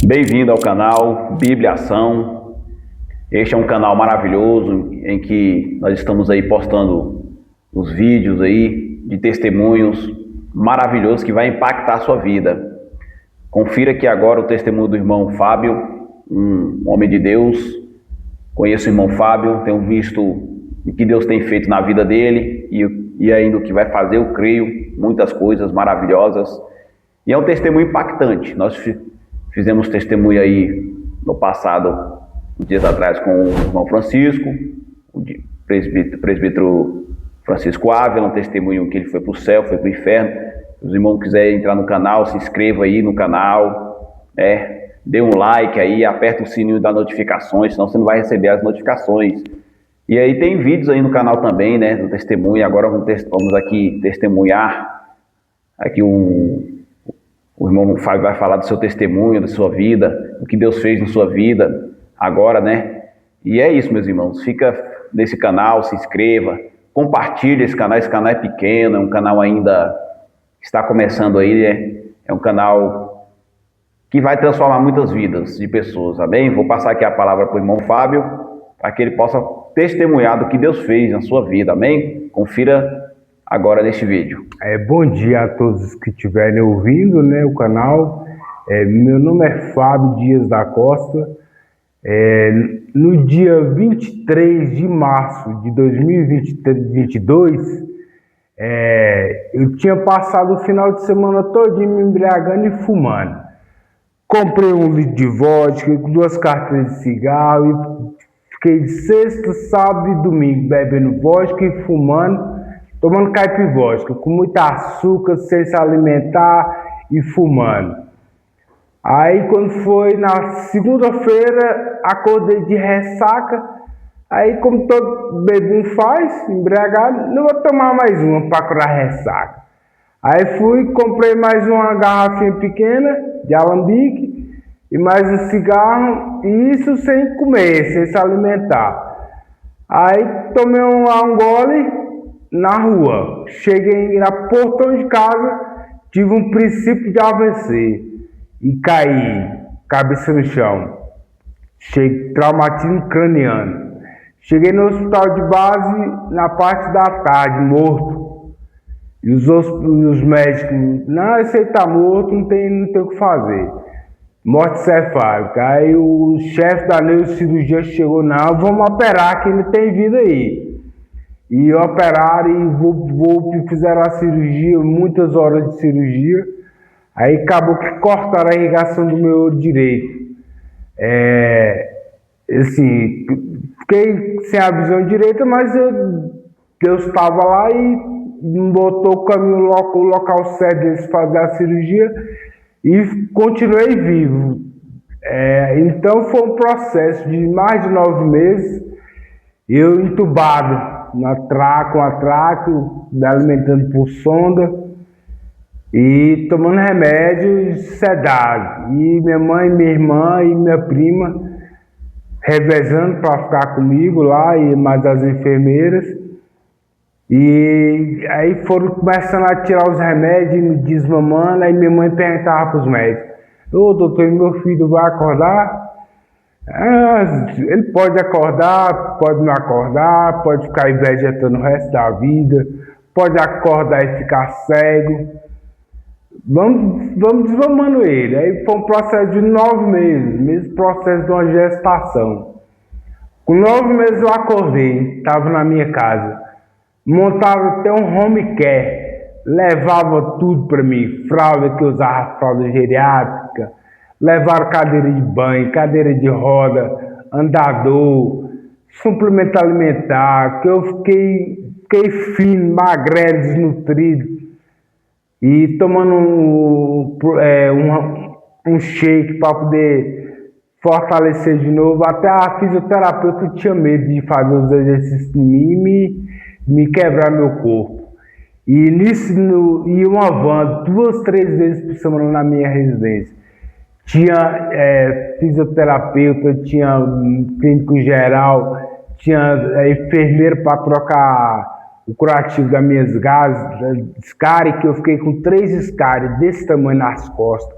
Bem-vindo ao canal Bíblia Ação. Este é um canal maravilhoso em que nós estamos aí postando os vídeos aí de testemunhos maravilhosos que vai impactar a sua vida. Confira aqui agora o testemunho do irmão Fábio, um homem de Deus. Conheço o irmão Fábio, tenho visto o que Deus tem feito na vida dele e ainda o que vai fazer, eu creio, muitas coisas maravilhosas. E é um testemunho impactante. Nós fizemos testemunho aí no passado, uns dias atrás, com o irmão Francisco, o presbítero Francisco Ávila, um testemunho que ele foi para o céu, foi para o inferno. Se os irmãos quiserem entrar no canal, se inscreva aí no canal, dê um like aí, aperta o sininho das notificações, senão você não vai receber as notificações. E aí tem vídeos aí no canal também, né, do testemunho. Agora vamos aqui testemunhar. Aqui o irmão Fábio vai falar do seu testemunho, da sua vida, o que Deus fez na sua vida agora, né? E é isso, meus irmãos. Fica nesse canal, se inscreva, compartilhe esse canal. Esse canal é pequeno, é um canal ainda que está começando aí, né? É um canal que vai transformar muitas vidas de pessoas, amém? Vou passar aqui a palavra para o irmão Fábio, para que ele possa testemunhar do que Deus fez na sua vida, amém? Confira agora neste vídeo. Bom dia a todos que estiverem ouvindo, né, o canal. Meu nome é Fábio Dias da Costa. No dia 23 de março de 2022, eu tinha passado o final de semana todo me embriagando e fumando. Comprei um litro de vodka, 2 carteiras de cigarro e fiquei de sexta, sábado e domingo bebendo vodka e fumando, tomando caipivódica, com muito açúcar, sem se alimentar e fumando. Aí quando foi na segunda-feira, acordei de ressaca. Aí como todo bebum faz, embriagado, não vou tomar mais uma para curar ressaca. Aí comprei mais uma garrafinha pequena de alambique e mais um cigarro, e isso sem comer, sem se alimentar. Aí tomei um gole na rua, cheguei na portão de casa, tive um princípio de AVC e caí, cabeça no chão, traumatismo craniano. Cheguei no hospital de base na parte da tarde, morto. E os médicos, não, esse aí tá morto, não tem o que fazer. Morte cefálica. Aí o chefe da neurocirurgia chegou, não, vamos operar que ele tem vida aí. E operaram e fizeram a cirurgia, muitas horas de cirurgia. Aí acabou que cortaram a irrigação do meu olho direito. Assim, fiquei sem a visão direita, mas Deus estava lá e me botou o caminho, o local certo de fazer a cirurgia e continuei vivo. Então foi um processo de mais de 9 meses, eu entubado com a traco, me alimentando por sonda e tomando remédio sedado. E minha mãe, minha irmã e minha prima revezando para ficar comigo lá, e mais as enfermeiras. E aí foram começando a tirar os remédios, me desmamando. Aí minha mãe perguntava para os médicos: ô doutor, meu filho vai acordar? Ele pode acordar, pode não acordar, pode ficar vegetando o resto da vida, pode acordar e ficar cego. Vamos desmamando ele. Aí foi um processo de 9 meses, mesmo processo de uma gestação. Com 9 meses eu acordei, estava na minha casa, montava até um home care, levava tudo para mim, fralda, que eu usava fralda geriátrica, levaram cadeira de banho, cadeira de roda, andador, suplemento alimentar, que eu fiquei fino, magrelo, desnutrido, e tomando um shake para poder fortalecer de novo. Até a fisioterapeuta tinha medo de fazer os exercícios em mim e me quebrar meu corpo. E nisso ia uma van 2, 3 vezes por semana na minha residência. Tinha fisioterapeuta, tinha clínico geral, tinha enfermeiro para trocar o curativo das minhas gases, escárie, que eu fiquei com 3 escáries desse tamanho nas costas.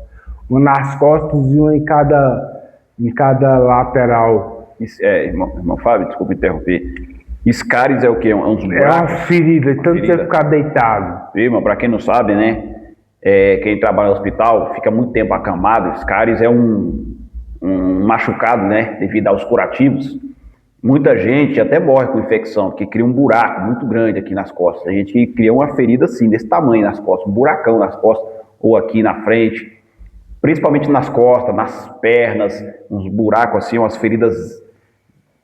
uma nas costas e uma em cada lateral. Irmão Fábio, desculpa interromper. Escaris é o quê? Uns É buracos? uma ferida, tanto você ficar deitado. Irmão, para quem não sabe, né? Quem trabalha no hospital fica muito tempo acamado. Escaris é um machucado, né? Devido aos curativos. Muita gente até morre com infecção, porque cria um buraco muito grande aqui nas costas. A gente cria uma ferida assim, desse tamanho nas costas, um buracão nas costas, ou aqui na frente. Principalmente nas costas, nas pernas, uns buracos assim, umas feridas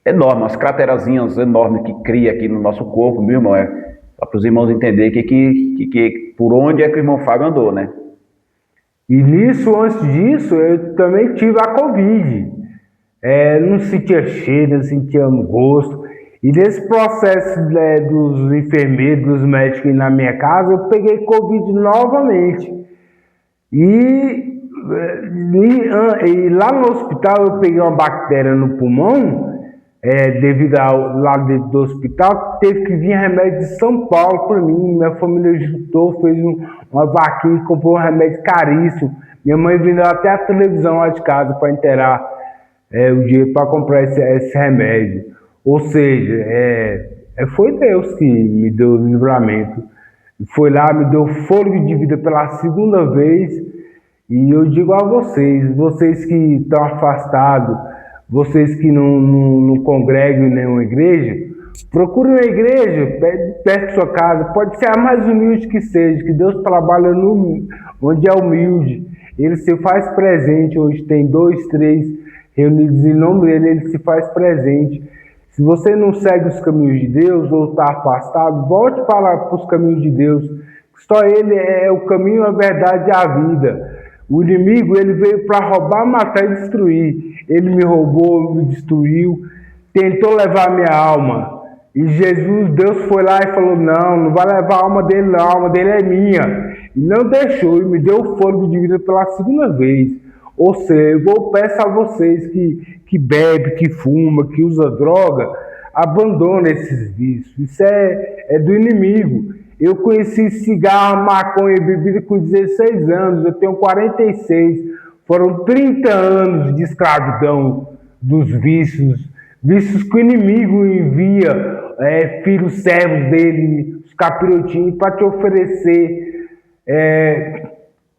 enormes, umas craterazinhas enormes que cria aqui no nosso corpo, meu irmão. Para os irmãos entenderem por onde é que o irmão Fábio andou, né? E nisso, antes disso, eu também tive a Covid. Não sentia cheiro, não sentia gosto. E nesse processo dos enfermeiros, dos médicos na minha casa, eu peguei Covid novamente. E lá no hospital eu peguei uma bactéria no pulmão, devido lá dentro do hospital, teve que vir remédio de São Paulo para mim. Minha família juntou, fez uma vaquinha, comprou um remédio caríssimo. Minha mãe vendeu até a televisão lá de casa para inteirar o dinheiro para comprar esse remédio. Ou seja, foi Deus que me deu o livramento. Foi lá, me deu fôlego de vida pela segunda vez. E eu digo a vocês que estão afastados, vocês que não congregam em nenhuma igreja, procure uma igreja perto de sua casa, pode ser a mais humilde que seja, que Deus trabalha onde é humilde. Ele se faz presente. Hoje tem 2, 3 reunidos em nome dele, ele se faz presente. Se você não segue os caminhos de Deus ou está afastado, volte para os caminhos de Deus. Só ele é o caminho, a verdade e a vida. O inimigo, ele veio para roubar, matar e destruir. Ele me roubou, me destruiu, tentou levar a minha alma. E Deus foi lá e falou, não vai levar a alma dele não, a alma dele é minha. E não deixou, e me deu o fôlego de vida pela segunda vez. Ou seja, eu peço a vocês que bebe, que fuma, que usa droga, abandone esses vícios. Isso é do inimigo. Eu conheci cigarro, maconha e bebida com 16 anos, eu tenho 46. Foram 30 anos de escravidão dos vícios que o inimigo envia filhos servos dele, os capirotinhos, para te oferecer.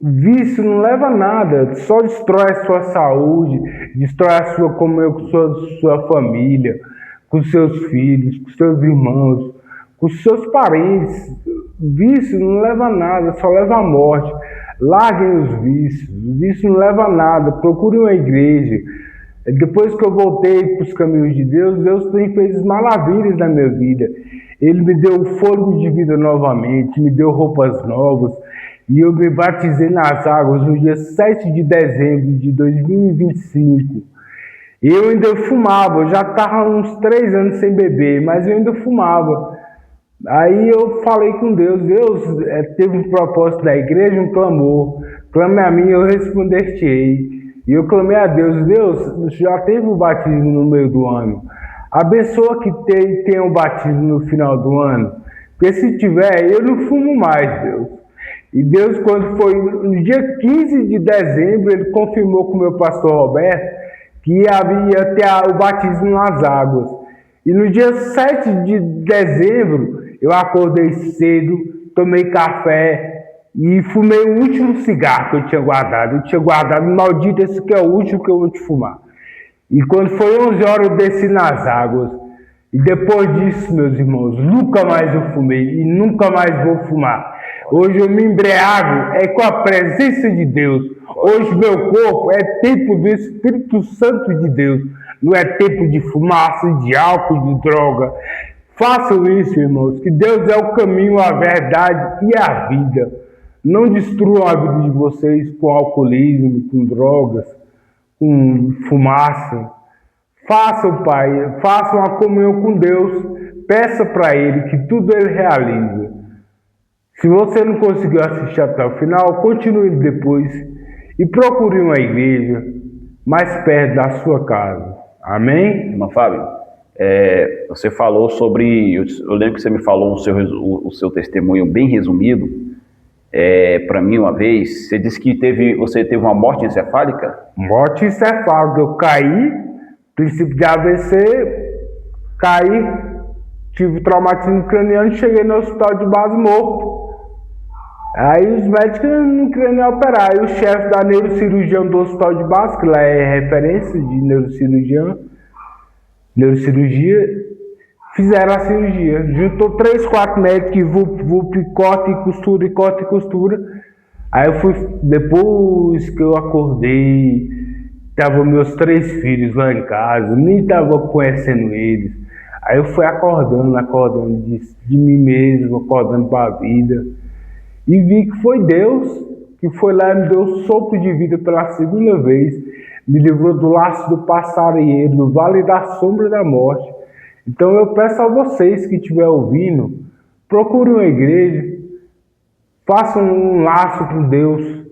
Vício não leva a nada, só destrói a sua saúde, destrói a sua comunhão com sua família, com seus filhos, com seus irmãos, com seus parentes. Vício não leva a nada, só leva a morte. Larguem os vícios, o vício não leva a nada, procurem uma igreja. Depois que eu voltei para os caminhos de Deus, Deus tem feito maravilhas na minha vida. Ele me deu fôlego de vida novamente, me deu roupas novas, e eu me batizei nas águas no dia 7 de dezembro de 2025. Eu ainda fumava, eu já estava uns 3 anos sem beber, mas eu ainda fumava. Aí eu falei com Deus, teve um propósito da igreja, um clamor. Clame a mim, eu responder-te-ei. E eu clamei a Deus, já teve o batismo no meio do ano. Abençoa que tenha um batismo no final do ano. Porque se tiver, eu não fumo mais, Deus. E Deus, quando foi no dia 15 de dezembro, ele confirmou com o meu pastor Roberto que ia ter o batismo nas águas. E no dia 7 de dezembro, eu acordei cedo, tomei café e fumei o último cigarro que eu tinha guardado. Eu tinha guardado, maldito, esse que é o último que eu vou te fumar. E quando foi 11 horas, eu desci nas águas. E depois disso, meus irmãos, nunca mais eu fumei e nunca mais vou fumar. Hoje eu me embriago com a presença de Deus. Hoje meu corpo é templo do Espírito Santo de Deus. Não é tempo de fumaça, de álcool, de droga. Façam isso, irmãos, que Deus é o caminho, a verdade e a vida. Não destruam a vida de vocês com alcoolismo, com drogas, com fumaça. Façam, Pai, façam a comunhão com Deus. Peça para Ele que tudo Ele realiza. Se você não conseguiu assistir até o final, continue depois e procure uma igreja mais perto da sua casa. Amém? Irmão Fábio, você falou sobre... Eu lembro que você me falou o seu testemunho bem resumido. para mim uma vez. Você disse que você teve uma morte encefálica? Morte encefálica. Eu caí, princípio de AVC, caí, tive traumatismo craniano e cheguei no hospital de base morto. Aí os médicos não queriam nem operar. Aí o chefe da neurocirurgião do hospital de base, que lá é referência de neurocirurgia, fizeram a cirurgia. Juntou 3, 4 médicos, e corta e costura, e corta e costura. Aí eu fui, depois que eu acordei, estavam meus 3 filhos lá em casa, nem estava conhecendo eles. Aí eu fui acordando de mim mesmo, acordando para a vida. E vi que foi Deus que foi lá e me deu sopro de vida pela segunda vez, me livrou do laço do passarinheiro, do vale da sombra da morte. Então eu peço a vocês que estiverem ouvindo, procurem uma igreja, façam um laço com Deus.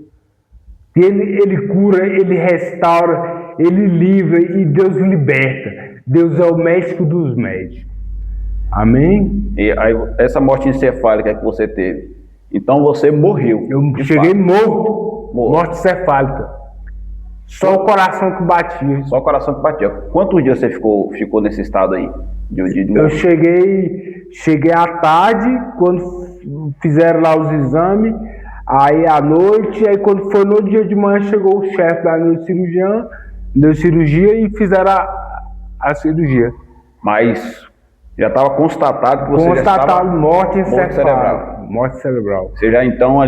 Ele cura, Ele restaura, Ele livra e Deus liberta. Deus é o médico dos médicos. Amém? E aí, essa morte encefálica que você teve, então você morreu. Eu cheguei morto, morte encefálica. Só o coração que batia. Só o coração que batia. Quantos dias você ficou nesse estado aí? Eu cheguei à tarde, quando fizeram lá os exames, aí à noite, aí quando foi no dia de manhã, chegou o chefe da neurocirurgia e fizeram a cirurgia. Mas já estava constatado que você morte cerebral. Morte cerebral. Você já então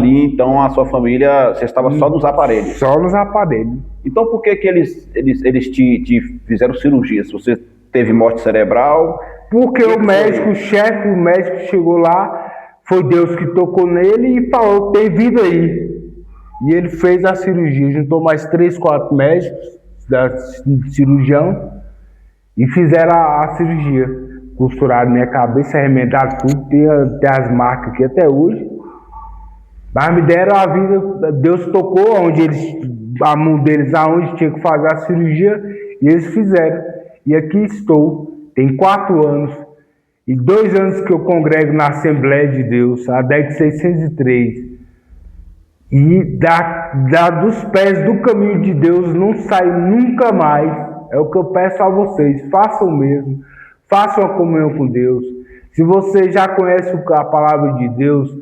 a sua família, você estava só nos aparelhos? Só nos aparelhos. Então por que eles te fizeram cirurgia? Se você teve morte cerebral? Porque o médico chegou lá, foi Deus que tocou nele e falou, tem vida aí. E ele fez a cirurgia, juntou mais 3, 4 médicos da cirurgião e fizeram a cirurgia. Costuraram minha cabeça, arremendaram tudo, tem as marcas aqui até hoje. Mas me deram a vida, Deus tocou a mão deles aonde tinha que fazer a cirurgia e eles fizeram. E aqui estou, tem 4 anos e 2 anos que eu congrego na Assembleia de Deus, a década de 603. E dos pés do caminho de Deus não saio nunca mais. É o que eu peço a vocês, façam o mesmo. Façam a comunhão com Deus. Se você já conhece a palavra de Deus,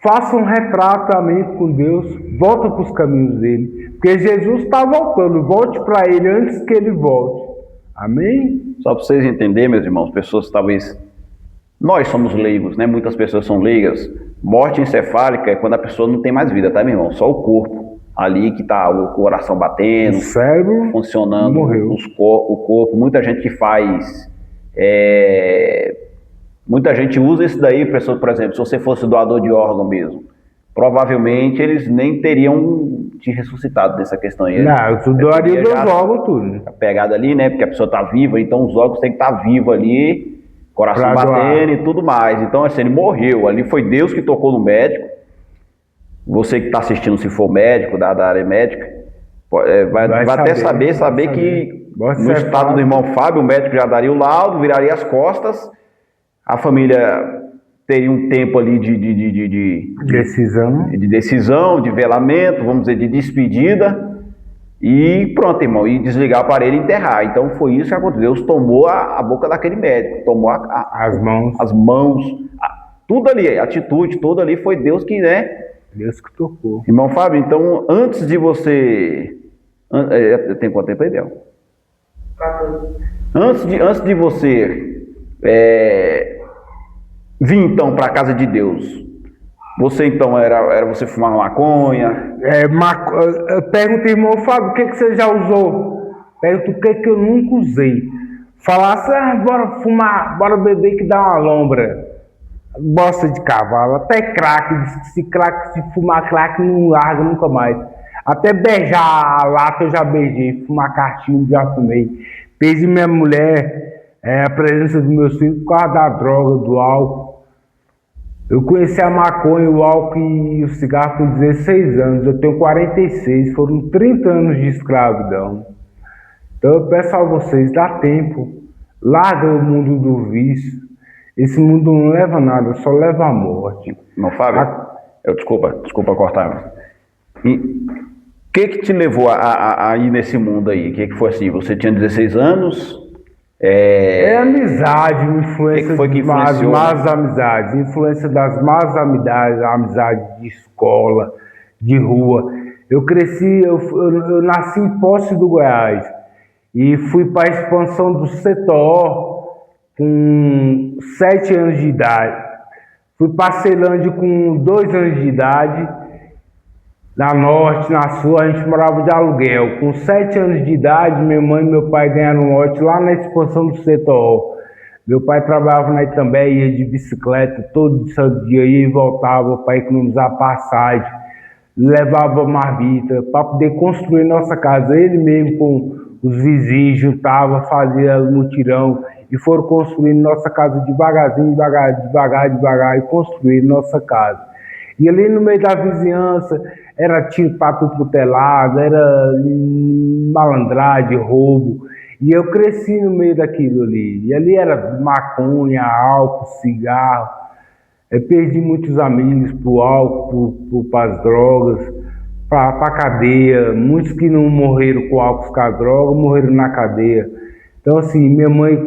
faça um retratamento com Deus, volta para os caminhos dele. Porque Jesus está voltando, volte para ele antes que ele volte. Amém? Só para vocês entenderem, meus irmãos, pessoas talvez... Nós somos leigos, né? Muitas pessoas são leigas. Morte encefálica é quando a pessoa não tem mais vida, tá, meu irmão? Só o corpo. Ali que está o coração batendo, o cérebro funcionando, morreu. O corpo. Muita gente que faz... Muita gente usa isso daí, por exemplo, se você fosse doador de órgão mesmo, provavelmente eles nem teriam te ressuscitado nessa questão aí. Não, tu doaria dos órgãos tudo. A pegada ali, né? Porque a pessoa está viva, então os órgãos têm que estar vivos ali, coração pra batendo doar. E tudo mais. Então, assim, ele morreu. Ali foi Deus que tocou no médico. Você que está assistindo, se for médico, da área médica, vai até saber que no estado do irmão Fábio, o médico já daria o laudo, viraria as costas, a família teria um tempo ali de decisão, de velamento, vamos dizer, de despedida, e pronto, irmão, e desligar o aparelho e enterrar. Então foi isso que aconteceu. Deus tomou a boca daquele médico, tomou as mãos, tudo ali, a atitude toda ali foi Deus que, né? Deus que tocou. Irmão Fábio, então antes de você... Tem quanto tempo aí, Bel? 14. Antes de você vir então para a casa de Deus, você então era você fumar maconha? Eu pergunto, irmão Fábio, o que você já usou? Pergunto o que eu nunca usei. Falasse, bora fumar, bora beber que dá uma lombra. Bosta de cavalo, até crack, se fumar crack não larga nunca mais. Até beijar a lata eu já beijei, fumar cartinho já fumei. Perdi minha mulher, a presença dos meus filhos por causa da droga, do álcool. Eu conheci a maconha, o álcool e o cigarro com 16 anos, eu tenho 46, foram 30 anos de escravidão. Então eu peço a vocês, dá tempo, larga o mundo do vício. Esse mundo não leva nada, só leva a morte. Não, Fábio, Desculpa cortar. E o que te levou a ir nesse mundo aí? O que foi assim? Você tinha 16 anos? Amizade, influência foi que das influenciou, más amizades, influência das más amizades de escola, de rua. Eu cresci, eu nasci em Posse do Goiás e fui para a expansão do Setor com 7 anos de idade. Fui para Ceilândia com 2 anos de idade. Na Norte, na Sul, a gente morava de aluguel. Com 7 anos de idade, minha mãe e meu pai ganharam um lote lá na expansão do Setor. Meu pai trabalhava na Itambé, ia de bicicleta todo dia, ia e voltava para economizar passagem, levava marmita para poder construir nossa casa. Ele mesmo com os vizinhos juntava, fazia mutirão e foram construindo nossa casa devagarzinho, devagar e construir nossa casa. E ali no meio da vizinhança era tiro para tudo quanto é lado, era malandragem, roubo. E eu cresci no meio daquilo ali. E ali era maconha, álcool, cigarro. Eu perdi muitos amigos pro álcool, para as drogas, para a cadeia. Muitos que não morreram com álcool, com a droga, morreram na cadeia. Então, assim, minha mãe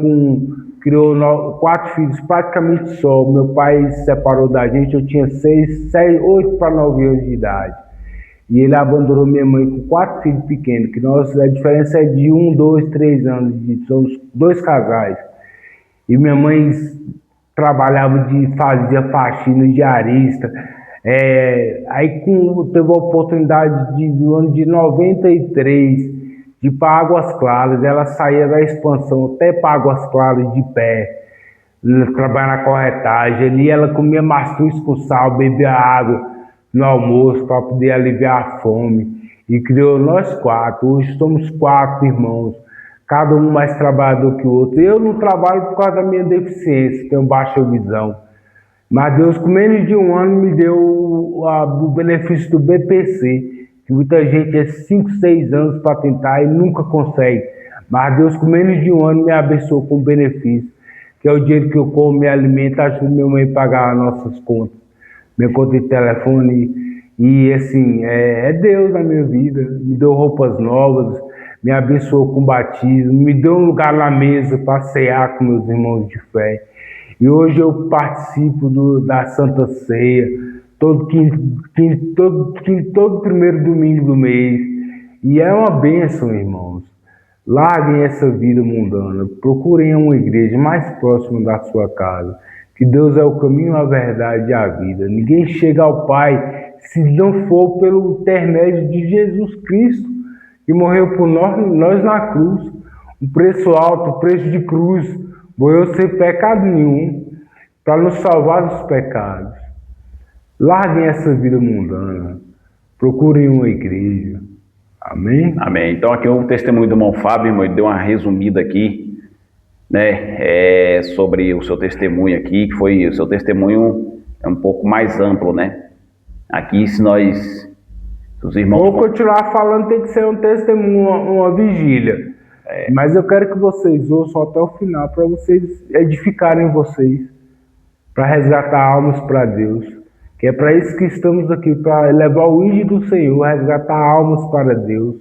criou 4 filhos praticamente só. Meu pai se separou da gente, eu tinha 8 para 9 anos de idade. E ele abandonou minha mãe com 4 filhos pequenos, que a diferença é de 1, 2, 3 anos, somos 2 casais. E minha mãe trabalhava fazia faxina, diarista. Aí teve a oportunidade no ano de 93 de ir para Águas Claras. Ela saía da expansão até para Águas Claras de pé, trabalhar na corretagem. Ali ela comia mastruz com sal, bebia água no almoço para poder aliviar a fome. E criou nós 4. Hoje somos 4 irmãos, cada um mais trabalhador que o outro. Eu não trabalho por causa da minha deficiência, tenho baixa visão. Mas Deus, com menos de 1 ano, me deu o benefício do BPC, que muita gente é 5, 6 anos para tentar e nunca consegue. Mas Deus, com menos de 1 ano, me abençoou com o benefício, que é o dinheiro que eu como, me alimento, ajudo minha mãe a pagar as nossas contas, minha conta de telefone. E assim, é Deus na minha vida. Me deu roupas novas, me abençoou com batismo, me deu um lugar na mesa para cear com meus irmãos de fé. E hoje eu participo da Santa Ceia, todo primeiro domingo do mês. E é uma bênção, irmãos. Larguem essa vida mundana, procurem uma igreja mais próxima da sua casa, que Deus é o caminho, a verdade e a vida. Ninguém chega ao Pai se não for pelo intermédio de Jesus Cristo, que morreu por nós na cruz. Um preço alto, um preço de cruz. Morreu sem pecado nenhum, para nos salvar dos pecados. Larguem essa vida mundana, procurem uma igreja. Amém? Amém. Então aqui o testemunho do irmão Fábio, irmão, ele deu uma resumida aqui, né, sobre o seu testemunho aqui, que foi, o seu testemunho é um pouco mais amplo, né? Aqui, se os irmãos... Vou continuar falando, tem que ser um testemunho, uma vigília. Mas eu quero que vocês ouçam até o final, para vocês edificarem vocês, para resgatar almas para Deus. Que é para isso que estamos aqui, para levar o ID do Senhor, resgatar almas para Deus.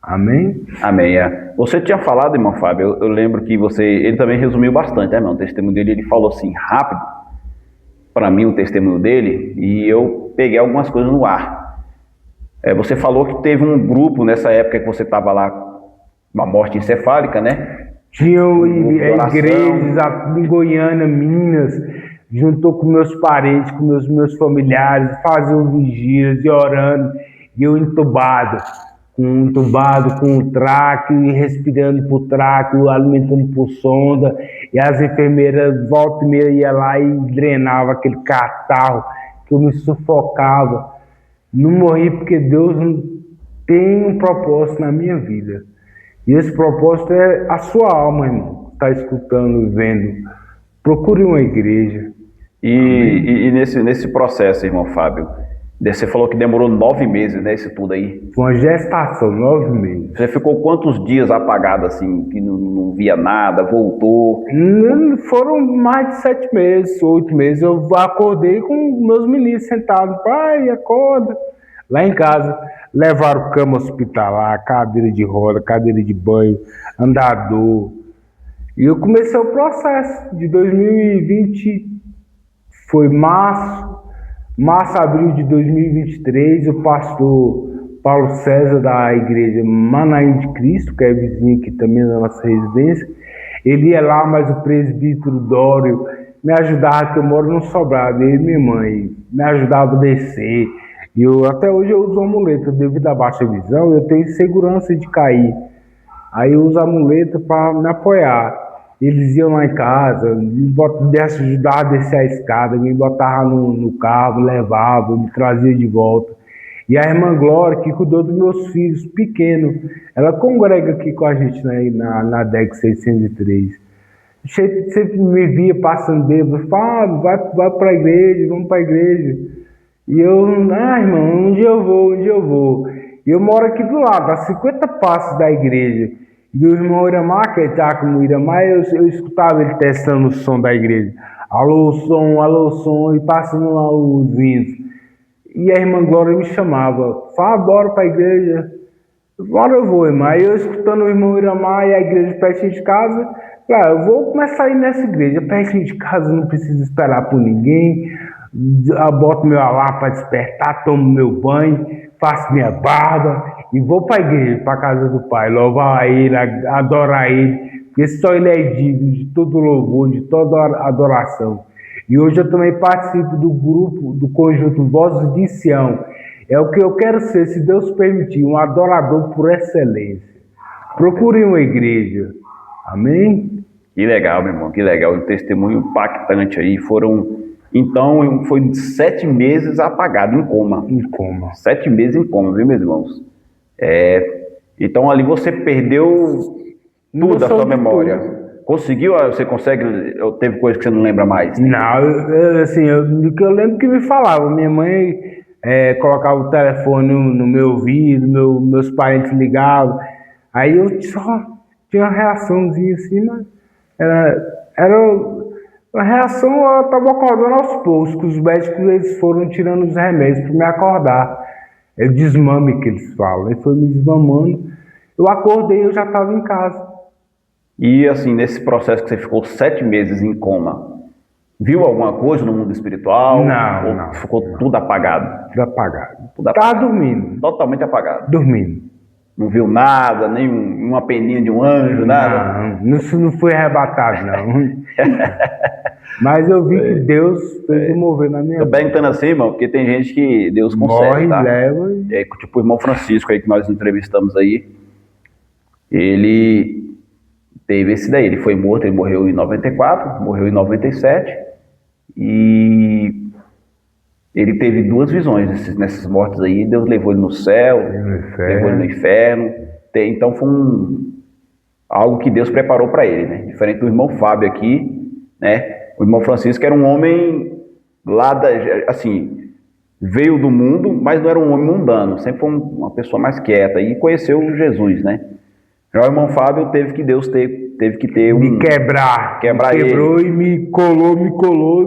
Amém? Amém. Você tinha falado, irmão Fábio, eu lembro que ele também resumiu bastante, né, irmão? O testemunho dele, ele falou assim, rápido, para mim, o testemunho dele, e eu peguei algumas coisas no ar. Você falou que teve um grupo nessa época que você estava lá, uma morte encefálica, né? Tinham igrejas em Goiânia, Minas, juntou com meus parentes, com meus familiares, faziam vigílias e orando, e eu entubado com o tráqueo, e respirando por tráqueo, alimentando por sonda, e as enfermeiras volta e meia ia lá e drenava aquele catarro, que eu me sufocava. Não morri porque Deus tem um propósito na minha vida. E esse propósito é a sua alma, irmão. Está escutando, vendo. Procure uma igreja. E nesse processo, irmão Fábio, Você falou que demorou 9 meses, né, isso tudo aí. Foi uma gestação, 9 meses. Você ficou quantos dias apagado assim, que não via nada, voltou? Foram mais de 7 meses, 8 meses. Eu acordei com meus meninos sentados. Pai, acorda. Lá em casa, levaram cama hospitalar, cadeira de roda, cadeira de banho, andador. E eu comecei o processo de 2020, foi março, abril de 2023, o pastor Paulo César da igreja Manaim de Cristo, que é vizinho aqui também da nossa residência, ele ia lá, mas o presbítero Dório me ajudava, que eu moro no sobrado, ele e minha mãe, me ajudava a descer. E até hoje eu uso amuleta, devido à baixa visão, eu tenho segurança de cair. Aí eu uso a muleta para me apoiar. Eles iam lá em casa, me ajudavam a descer a escada, me botavam no carro, levavam, me traziam de volta. E a irmã Glória, que cuidou dos meus filhos pequenos, ela congrega aqui com a gente, né, na DEC 603. Sempre me via passando bêbado, Fábio, vai para a igreja, vamos para a igreja. E eu, irmão, um dia eu vou. E eu moro aqui do lado, a 50 passos da igreja. E o irmão Iramar, que está com o Iramar, eu escutava ele testando o som da igreja. Alô, som, e passando lá os hinos. E a irmã Glória me chamava, Fábio, bora para a igreja. Bora eu vou, irmão. Aí eu escutando o irmão Iramar e a igreja pertinho de casa, eu vou começar a ir nessa igreja. Pertinho de casa, não preciso esperar por ninguém. Eu boto meu alarme para despertar, tomo meu banho, faço minha barba e vou para a igreja, para a casa do Pai, louvar a Ele, adorar Ele, porque só Ele é digno de todo louvor, de toda adoração. E hoje eu também participo do grupo, do conjunto Vozes de Sião. É o que eu quero ser, se Deus permitir, um adorador por excelência. Procure uma igreja. Amém? Que legal, meu irmão, que legal. Um testemunho impactante aí. Então, foi 7 meses apagado, em coma. Em coma. 7 meses em coma, viu, meus irmãos? Então, ali você perdeu tudo da sua memória. Tudo. Conseguiu? Você consegue? Teve coisa que você não lembra mais? Não, do que eu lembro que me falavam. Minha mãe colocava o telefone no meu ouvido, meus parentes ligavam. Aí eu só tinha uma reaçãozinha assim, mas era a reação, eu estava acordando aos poucos, que os médicos eles foram tirando os remédios para me acordar. É o desmame que eles falam. Ele foi me desmamando. Eu acordei e eu já estava em casa. E assim, nesse processo que você ficou 7 meses em coma, viu alguma coisa no mundo espiritual? Não. Ficou tudo apagado? Tudo apagado. Estava dormindo. Totalmente apagado? Dormindo. Não viu nada, nem uma peninha de um anjo, nada? Não fui arrebatado, não. Mas eu vi que Deus fez um mover na minha vida. Tô perguntando assim, irmão, porque tem gente que Deus consegue, morre, tá? leva. Tipo o irmão Francisco aí que nós entrevistamos aí. Ele teve esse daí, ele foi morto, ele morreu em 94, morreu em 97. E ele teve 2 visões nessas mortes aí. Deus levou ele no céu, levou ele no inferno. Então foi algo que Deus preparou para ele, né? Diferente do irmão Fábio aqui, né? O irmão Francisco era um homem lá assim, veio do mundo, mas não era um homem mundano, sempre foi uma pessoa mais quieta e conheceu Jesus, né? Já o irmão Fábio teve que ter me quebrar me quebrou ele. E me colou,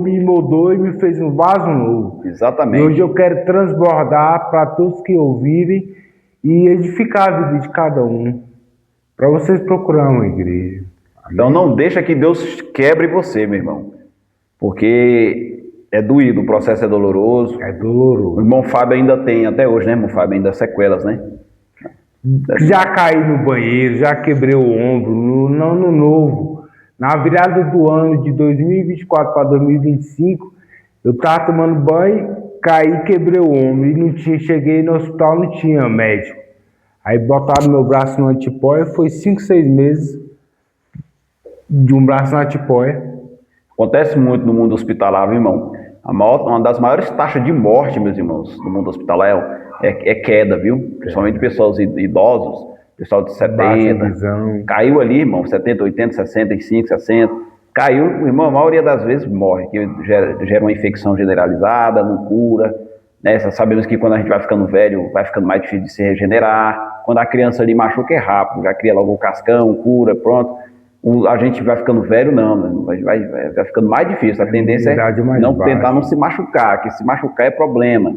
me moldou e me fez um vaso novo. Exatamente. E hoje eu quero transbordar para todos que ouvirem e edificar a vida de cada um, para vocês procurarem uma igreja. Então não deixa que Deus quebre você, meu irmão, porque é doído, o processo é doloroso. É doloroso. O irmão Fábio ainda tem, até hoje, né, irmão Fábio, ainda sequelas, né? Já caí no banheiro, já quebrei o ombro, no ano novo, na virada do ano de 2024 para 2025, eu estava tomando banho, caí, quebrei o ombro e cheguei no hospital, não tinha médico. Aí botaram meu braço no antipóia, foi 5, 6 meses de um braço na antipóia. Acontece muito no mundo hospitalar, viu, irmão? Uma das maiores taxas de morte, meus irmãos, no mundo hospitalar é queda, viu? Principalmente pessoas idosos, pessoal de 70. Caiu ali, irmão, 70, 80, 65, 60. Caiu, irmão, a maioria das vezes morre, que gera uma infecção generalizada, não cura, né? Sabemos que quando a gente vai ficando velho, vai ficando mais difícil de se regenerar. Quando a criança ali machuca é rápido, já cria logo o cascão, cura, pronto. A gente vai ficando velho, não, né? Vai ficando mais difícil. A tendência é não tentar não se machucar, que se machucar é problema.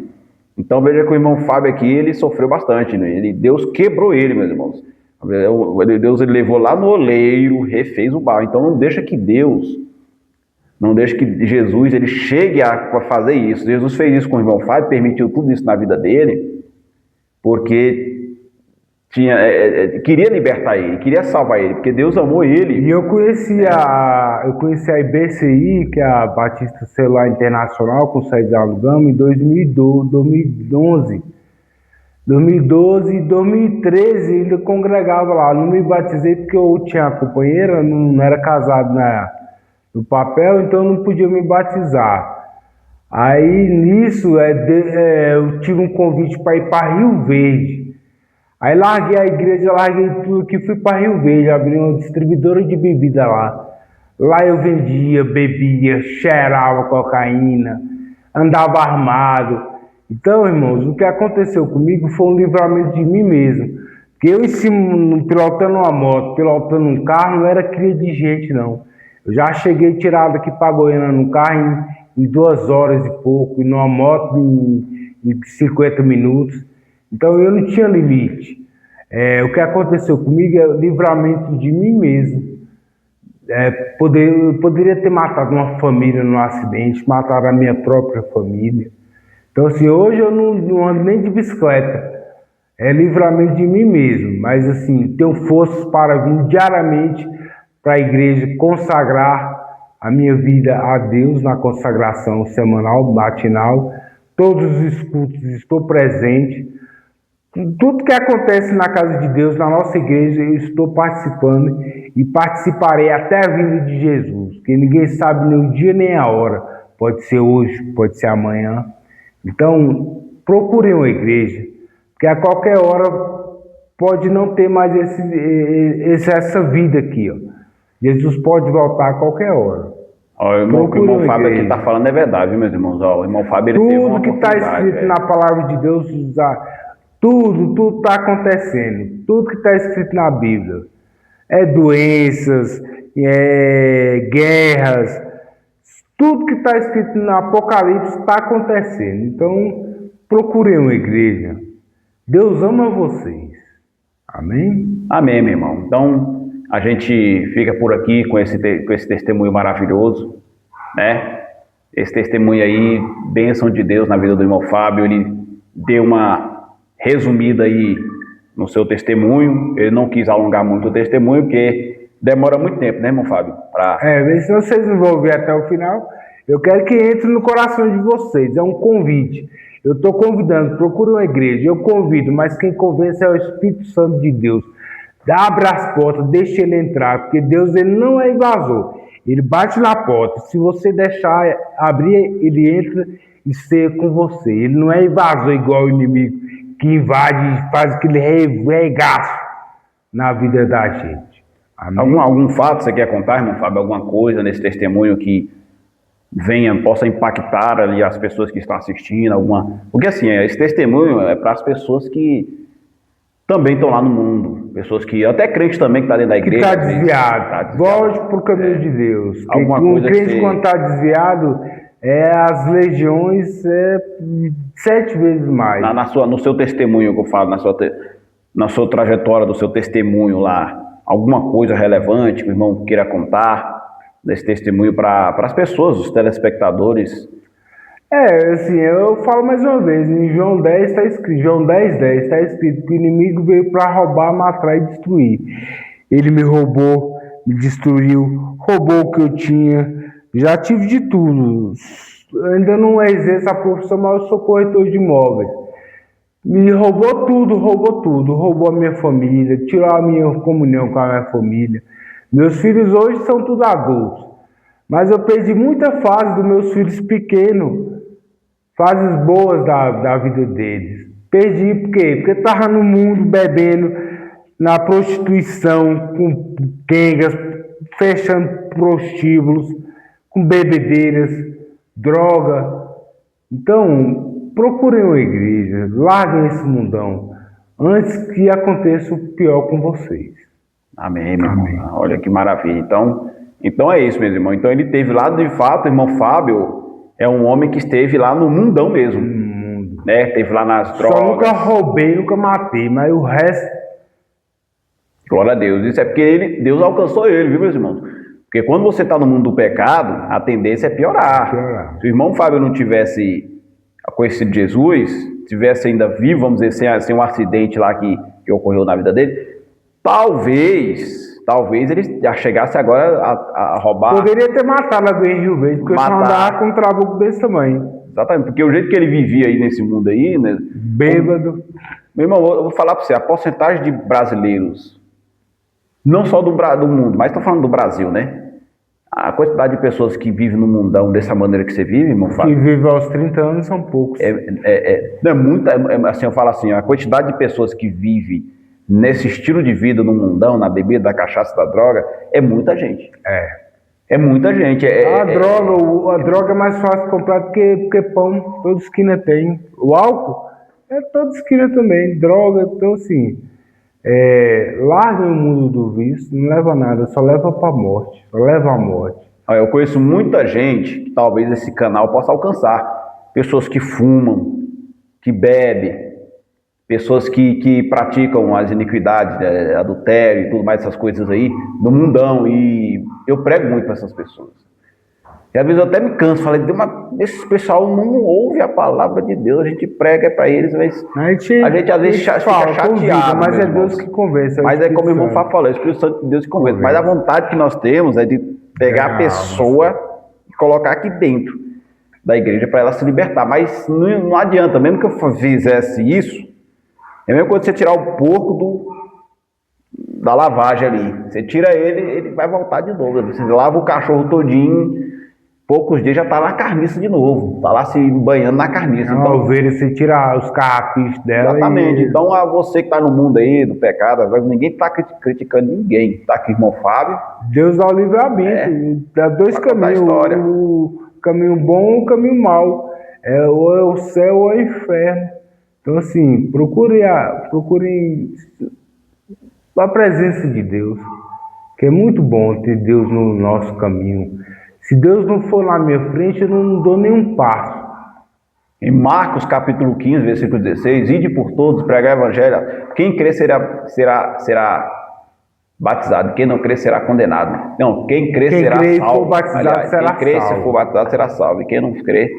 Então veja que o irmão Fábio aqui, ele sofreu bastante, né? Deus quebrou ele, meus irmãos. Deus ele levou lá no oleiro, refez o barro. Então não deixa que Jesus ele chegue a fazer isso. Jesus fez isso com o irmão Fábio, permitiu tudo isso na vida dele, porque queria libertar ele, queria salvar ele, porque Deus amou ele. E eu conheci a IBCI, que é a Batista Celular Internacional, com sede em Alugama, em 2011. 2012 e 2013 ainda congregava lá. Não me batizei porque eu tinha companheira, não era casado no papel, então eu não podia me batizar. Aí nisso eu tive um convite para ir para Rio Verde. Aí larguei a igreja, larguei tudo que fui para Rio Verde, abri uma distribuidora de bebida lá. Lá eu vendia, bebia, cheirava cocaína, andava armado. Então, irmãos, o que aconteceu comigo foi um livramento de mim mesmo. Porque eu em cima, pilotando uma moto, pilotando um carro, não era cria de gente, não. Eu já cheguei tirado aqui para Goiânia no carro em 2 horas e pouco, e numa moto em 50 minutos. Então eu não tinha limite. O que aconteceu comigo é o livramento de mim mesmo. Poderia ter matado uma família num acidente, matado a minha própria família. Então assim, hoje eu não ando nem de bicicleta. É livramento de mim mesmo. Mas assim, tenho forças para vir diariamente para a igreja consagrar a minha vida a Deus na consagração semanal, matinal. Todos os cultos estou presente. Tudo que acontece na casa de Deus, na nossa igreja, eu estou participando e participarei até a vinda de Jesus, que ninguém sabe nem o dia nem a hora. Pode ser hoje, pode ser amanhã. Então, procurem uma igreja, porque a qualquer hora pode não ter mais essa vida aqui. Ó. Jesus pode voltar a qualquer hora. O irmão Fábio aqui está falando é verdade, viu, meus irmãos? O irmão Fábio ele teve uma oportunidade. Tudo que está escrito na palavra de Deus, tudo está acontecendo. Tudo que está escrito na Bíblia. Doenças, guerras, tudo que está escrito no Apocalipse está acontecendo. Então, procurem uma igreja. Deus ama vocês. Amém? Amém, meu irmão. Então, a gente fica por aqui com esse testemunho maravilhoso, né? Esse testemunho aí, bênção de Deus na vida do irmão Fábio. Ele deu uma resumida aí no seu testemunho. Ele não quis alongar muito o testemunho, porque demora muito tempo, né, irmão Fábio? Se vocês não vão ver até o final, eu quero que entre no coração de vocês. É um convite. Eu estou convidando, procure uma igreja. Eu convido, mas quem convence é o Espírito Santo de Deus. Abra as portas, deixe ele entrar, porque Deus ele não é invasor. Ele bate na porta. Se você deixar abrir, ele entra e ceia com você. Ele não é invasor igual o inimigo, que invade e faz aquele regaço na vida da gente. Algum fato você quer contar, irmão Fábio? Alguma coisa nesse testemunho que possa impactar ali as pessoas que estão assistindo? Porque assim, esse testemunho é para as pessoas que também estão lá no mundo. Pessoas que, até crente também que está dentro da igreja. Está desviado. Volte para o caminho de Deus. Um crente quando está desviado, as legiões 7 vezes mais. No seu testemunho que eu falo, na sua trajetória do seu testemunho lá, alguma coisa relevante que o irmão queira contar desse testemunho para as pessoas, os telespectadores? Assim, eu falo mais uma vez, em João 10 está escrito, João 10:10 está escrito que o inimigo veio para roubar, matar e destruir. Ele me roubou, me destruiu, roubou o que eu tinha, já tive de tudo. Ainda não exerço a profissão, mas eu sou corretor de imóveis. Me roubou tudo, roubou a minha família, tirou a minha comunhão com a minha família. Meus filhos hoje são tudo adultos, mas eu perdi muita fase dos meus filhos pequenos, fases boas da vida deles. Perdi por quê? Porque estava no mundo bebendo, na prostituição, com quengas, fechando prostíbulos, com bebedeiras, droga. Então, procurem uma igreja, larguem esse mundão, antes que aconteça o pior com vocês. Amém, meu irmão. Olha que maravilha. Então é isso, meu irmão. Então ele teve lá, de fato, o irmão Fábio é um homem que esteve lá no mundão mesmo. Né? Teve lá nas drogas. Só nunca roubei, nunca matei, mas o resto... Glória a Deus. Isso é porque Deus alcançou ele, viu, meus irmãos? Porque quando você está no mundo do pecado, a tendência é piorar. Se o irmão Fábio não tivesse conhecido Jesus, tivesse ainda vivo, vamos dizer, sem um acidente lá que ocorreu na vida dele, talvez ele já chegasse agora a roubar. Poderia ter matado a bem Rio Verde, porque eu só andava com um trabuco desse tamanho. Exatamente, porque o jeito que ele vivia aí nesse mundo aí, né? Bêbado. Meu irmão, eu vou falar para você, a porcentagem de brasileiros, não só do mundo, mas estou falando do Brasil, né? A quantidade de pessoas que vivem no mundão dessa maneira que você vive, irmão Fábio. Que vive aos 30 anos são poucos. Não é muita, assim, eu falo assim, a quantidade de pessoas que vivem nesse estilo de vida no mundão, na bebida, da cachaça, da droga, é muita gente. É muita gente. A droga é mais fácil de comprar do que pão, toda esquina tem. O álcool é toda esquina também, droga, então assim, larguem o mundo do vício, não leva a nada, só leva para a morte, só leva à morte. Eu conheço muita gente que talvez esse canal possa alcançar. Pessoas que fumam, que bebem, pessoas que praticam as iniquidades, adultério e tudo mais, essas coisas aí, no mundão. E eu prego muito para essas pessoas. E às vezes eu até me canso, falei, esse pessoal não ouve a palavra de Deus, a gente prega para eles, mas a gente às vezes fica chateado. Mas é Deus que convence. Mas é como o irmão Fábio falou, é o Espírito Santo de Deus que convence. Mas a vontade que nós temos é de pegar a pessoa e colocar aqui dentro da igreja para ela se libertar. Mas não adianta, mesmo que eu fizesse isso, é mesmo quando você tirar o porco da lavagem ali. Você tira ele vai voltar de novo. Você lava o cachorro todinho, poucos dias já está na carniça de novo. Está lá se banhando na carniça. Então, a ovelha, você tira os carrapichos dela. Exatamente. Então, a você que está no mundo aí, do pecado, ninguém está criticando ninguém. Está aqui, irmão Fábio. Deus dá o livre-arbítrio. Dá dois caminhos. O caminho bom e o caminho mau. Ou é o céu ou é o inferno. Então, assim, procurem a presença de Deus, que é muito bom ter Deus no nosso caminho. Se Deus não for na minha frente, eu não dou nenhum passo. Em Marcos capítulo 15, versículo 16, ide por todos, pregar o evangelho. Quem crer será batizado, quem não crer será condenado. Não, quem crer será salvo. Quem crer se for batizado será salvo, e quem não crer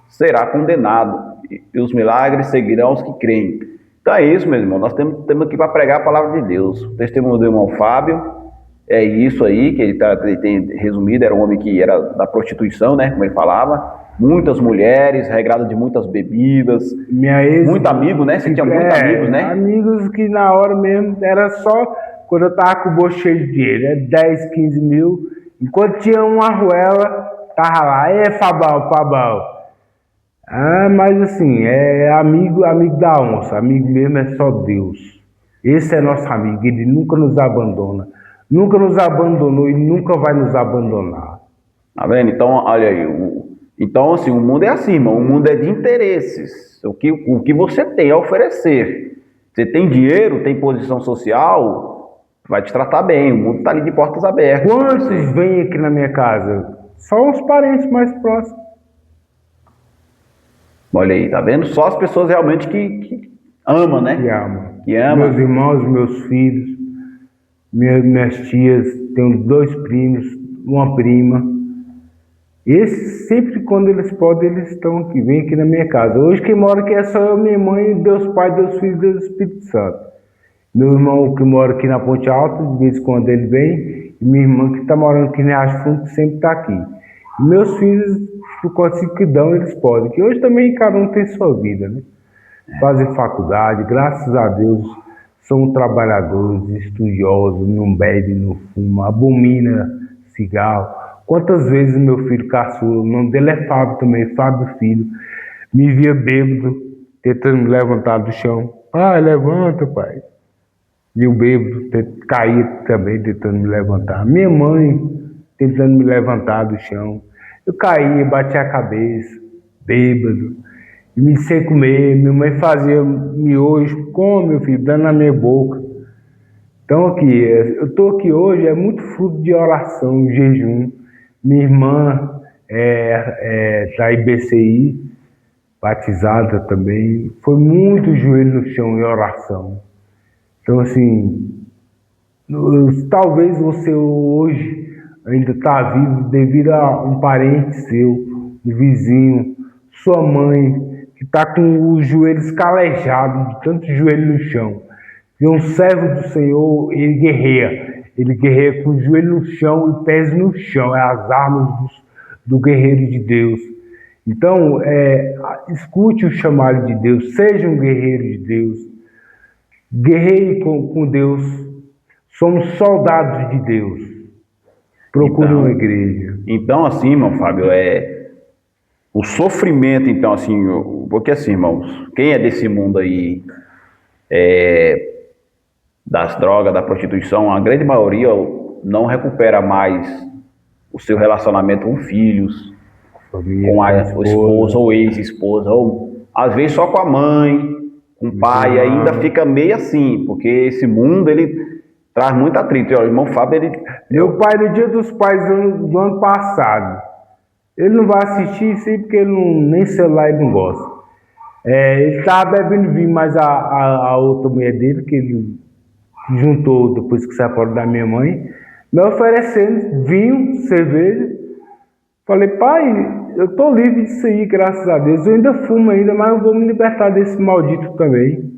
será condenado. E os milagres seguirão os que creem. Então é isso, meu irmão. Nós temos aqui para pregar a palavra de Deus. O testemunho do irmão Fábio é isso aí, que ele tem resumido. Era um homem que era da prostituição, né? Como ele falava. Muitas mulheres, regrada de muitas bebidas. Muito amigo, né? Você tinha muitos amigos, né? Amigos que na hora mesmo era só quando eu tava com o bolso cheio de dinheiro. 10, 15 mil. Enquanto tinha uma arruela, tava lá. Fabão. Mas assim, é amigo da onça. Amigo mesmo é só Deus. Esse é nosso amigo. Ele nunca nos abandona. Nunca nos abandonou e nunca vai nos abandonar. Tá vendo? Então, olha aí. Então, assim, o mundo é assim, irmão. O mundo é de interesses. O que você tem a oferecer. Você tem dinheiro, tem posição social, vai te tratar bem. O mundo está ali de portas abertas. Quantos vêm aqui na minha casa? Só os parentes mais próximos. Olha aí, tá vendo? Só as pessoas realmente que amam, né? Que amam. Meus irmãos, meus filhos, minhas tias, tenho 2 primos, uma prima. Esses, sempre quando eles podem, eles estão aqui, vêm aqui na minha casa. Hoje quem mora aqui é só eu, minha mãe, Deus Pai, Deus Filho e Deus Espírito Santo. Meu irmão que mora aqui na Ponte Alta, de vez em quando ele vem, e minha irmã que está morando aqui na Riacho Fundo, sempre está aqui. E meus filhos, por conta que dão, eles podem. Que hoje também cada um tem sua vida, né? Fazem faculdade, graças a Deus, são trabalhadores, estudiosos, não bebe, não fuma, abomina cigarro. Quantas vezes meu filho caçula, o nome dele é Fábio também, Fábio Filho, me via bêbado, tentando me levantar do chão. Pai, levanta, pai. E o bêbado caía também, tentando me levantar. Minha mãe, tentando me levantar do chão. Eu caía, batia a cabeça, bêbado. me sem comer. Minha mãe fazia miojo, come, meu filho, dando na minha boca. Então aqui, eu estou aqui hoje, é muito fruto de oração, jejum. Minha irmã da IBCI, batizada também, foi muito joelho no chão em oração. Então assim, talvez você hoje ainda está vivo devido a um parente seu, um vizinho, sua mãe, que está com os joelhos calejados, de tanto joelho no chão. E um servo do Senhor, ele guerreia com o joelho no chão e pés no chão, é as armas do guerreiro de Deus. Então, escute o chamado de Deus, seja um guerreiro de Deus, guerreie com Deus, somos soldados de Deus. Procure uma igreja. Então, assim, irmão Fábio, o sofrimento, então, assim, porque assim, irmãos, quem é desse mundo aí, das drogas, da prostituição, a grande maioria não recupera mais o seu relacionamento com filhos, Família, com a esposa ou ex-esposa, ou às vezes só com a mãe, com o pai, e ainda fica meio assim, porque esse mundo, ele traz muito atrito. O irmão Fábio, Meu pai, no Dia dos Pais do ano passado, ele não vai assistir isso aí porque ele nem celular ele não gosta. Ele estava bebendo vinho, mas a outra mulher dele, que ele juntou depois que separou da minha mãe, me oferecendo vinho, cerveja. Falei, pai, eu tô livre disso aí, graças a Deus. Eu ainda fumo ainda, mas eu vou me libertar desse maldito também.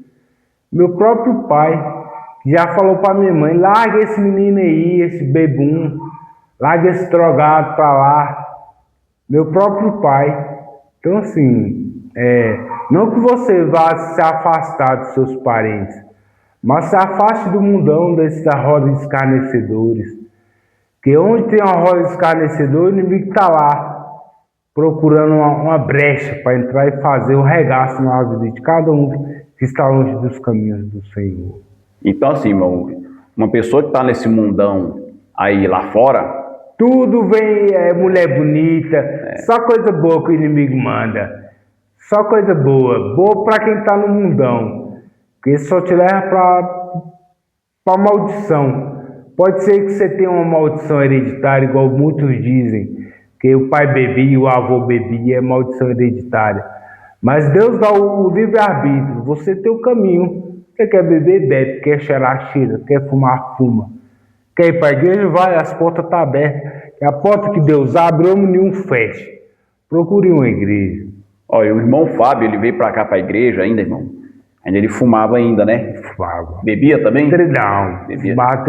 Meu próprio pai já falou para minha mãe, larga esse menino aí, esse bebum, larga esse drogado para lá. Meu próprio pai. Então assim, não que você vá se afastar dos seus parentes, mas se afaste do mundão da roda de escarnecedores. Porque onde tem uma roda de escarnecedores, o inimigo está lá, procurando uma brecha para entrar e fazer o regaço na vida de cada um que está longe dos caminhos do Senhor. Então assim, irmão, uma pessoa que está nesse mundão aí lá fora, tudo vem, mulher bonita, só coisa boa que o inimigo manda. Só coisa boa. Boa para quem está no mundão. Porque só te leva para maldição. Pode ser que você tenha uma maldição hereditária, igual muitos dizem. Que o pai bebia, o avô bebia, é maldição hereditária. Mas Deus dá o livre-arbítrio. Você tem o caminho. Você quer beber, bebe. Quer cheirar, cheira. Quer fumar, fuma. Quer ir para a igreja? Vai, as portas estão abertas. É a porta que Deus abre, homem nenhum fecha. Procure uma igreja. Olha, o irmão Fábio, ele veio para cá para a igreja ainda, irmão. Ainda ele fumava ainda, né? Fumava. Bebia também? Não. Bebia. Fumava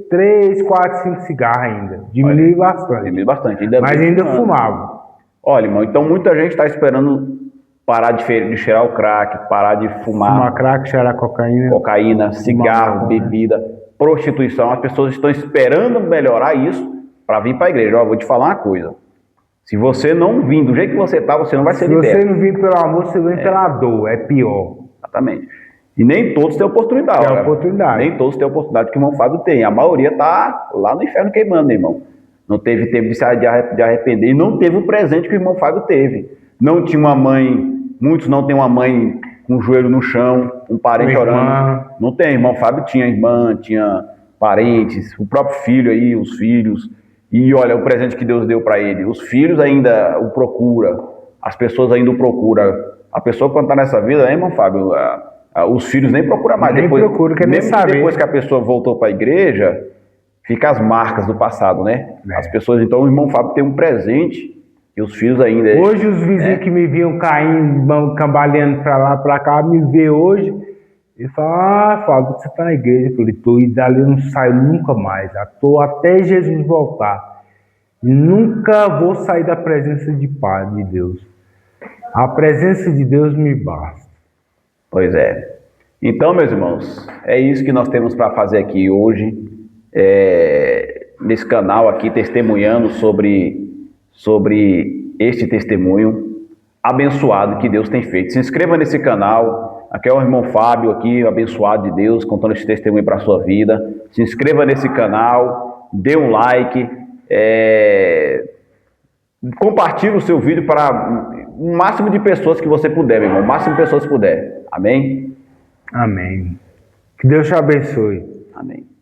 3, 4, 5 cigarros ainda. Diminuiu bastante. Diminuiu bastante. Mas ainda fumava. Olha, irmão, então muita gente está esperando parar de cheirar o crack, parar de fumar. Fumar crack, cheirar cocaína, cigarro, bebida, prostituição. As pessoas estão esperando melhorar isso para vir para a igreja. Ó, vou te falar uma coisa. Se você não vir do jeito que você está, você não vai ser liberto. Se você não vir pelo amor, você vem pela dor. É pior. Exatamente. E nem todos têm oportunidade. Nem todos têm a oportunidade que o irmão Fábio tem. A maioria está lá no inferno queimando, meu irmão. Não teve tempo de se arrepender e não teve o presente que o irmão Fábio teve. Não tinha uma mãe, muitos não têm uma mãe com o joelho no chão, um parente orando. Não tem, irmão Fábio tinha irmã, tinha parentes, o próprio filho aí, os filhos. E olha o presente que Deus deu para ele. Os filhos ainda o procuram, as pessoas ainda o procuram. A pessoa quando está nessa vida, né, irmão Fábio, os filhos nem procuram mais. Nem procura, quer nem saber. Depois que a pessoa voltou para a igreja, fica as marcas do passado, né? As pessoas, então o irmão Fábio tem um presente e os filhos ainda. Hoje os vizinhos que me viam caindo, cambaleando para lá, para cá, me vê hoje e falam, Fábio, você está na igreja? Eu falei, tô, e dali eu não saio nunca mais. Estou até Jesus voltar. E nunca vou sair da presença de Pai, de Deus. A presença de Deus me basta. Pois é. Então, meus irmãos, é isso que nós temos para fazer aqui hoje, nesse canal aqui, testemunhando sobre este testemunho abençoado que Deus tem feito. Se inscreva nesse canal. Aqui é o irmão Fábio, aqui, abençoado de Deus, contando esse testemunho para a sua vida. Se inscreva nesse canal, dê um like, compartilhe o seu vídeo para o máximo de pessoas que você puder, meu irmão. O máximo de pessoas que puder. Amém? Amém. Que Deus te abençoe. Amém.